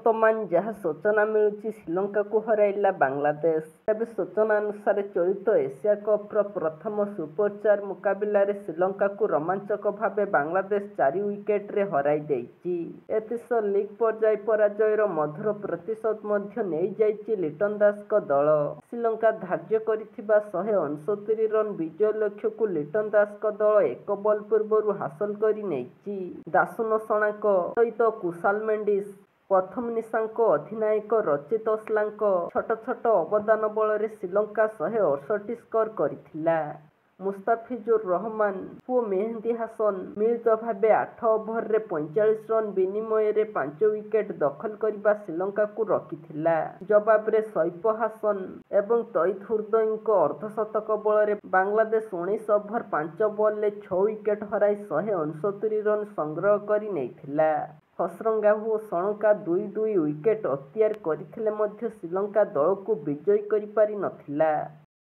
ବର୍ତ୍ତମାନ ଯାହା ସୂଚନା ମିଳୁଛି ଶ୍ରୀଲଙ୍କାକୁ ହରାଇଲା ବାଂଲାଦେଶ। ତେବେ ସୂଚନା ଅନୁସାରେ ଚଳିତ ଏସିଆ କପ୍ର ପ୍ରଥମ ସୁପର 4 ମୁକାବିଲାରେ ଶ୍ରୀଲଙ୍କାକୁ ରୋମାଞ୍ଚକ ଭାବେ ବାଂଲାଦେଶ 4 ୱିକେଟରେ ହରାଇ ଦେଇଛି। ଏଥିସହ ଲିଗ୍ ପର୍ଯ୍ୟାୟ ପରାଜୟର ମଧୁର ପ୍ରତିଶୋଧ ମଧ୍ୟ ନେଇଯାଇଛି ଲିଟନ ଦାସଙ୍କ ଦଳ। ଶ୍ରୀଲଙ୍କା ଧାର୍ଯ୍ୟ କରିଥିବା 169 ରନ୍ ବିଜୟ ଲକ୍ଷ୍ୟକୁ ଲିଟନ ଦାସଙ୍କ ଦଳ 1 ବଲ୍ ପୂର୍ବରୁ ହାସଲ କରି ନେଇଛି। ଦାଶୁନ ସଣାଙ୍କ ସହିତ କୁଶାଲ ମେଣ୍ଡିସ୍, ପ୍ରଥମ ନିଶାଙ୍କ ଅଧିନାୟକ ରଚିତ ଓସ୍ଲାଙ୍କ ଛୋଟ ଛୋଟ ଅବଦାନ ବଳରେ ଶ୍ରୀଲଙ୍କା 168 ସ୍କୋର କରିଥିଲା। ମୁସ୍ତାଫିଜୁର ରହମାନ ଓ ମେହେଦୀ ହାସନ ମିଳିତ ଭାବେ 8 ଓଭରରେ 45 ରନ୍ ବିନିମୟରେ 5 ୱିକେଟ ଦଖଲ କରିବା ଶ୍ରୀଲଙ୍କାକୁ ରଖିଥିଲା। ଜବାବରେ ସୈଫ ହାସନ ଏବଂ ତୈତ ହୃଦୟଙ୍କ ଅର୍ଦ୍ଧଶତକ ବଳରେ ବାଂଲାଦେଶ 19 ଓଭର 5 ବଲରେ 6 ୱିକେଟ ହରାଇ 169 ରନ୍ ସଂଗ୍ରହ କରି ନେଇଥିଲା। ହସରଙ୍ଗା ଓ ସଣକା 2-2 ୱିକେଟ ଅକ୍ତିଆର କରିଥିଲେ ମଧ୍ୟ ଶ୍ରୀଲଙ୍କା ଦଳକୁ ବିଜୟୀ କରିପାରି ନଥିଲା।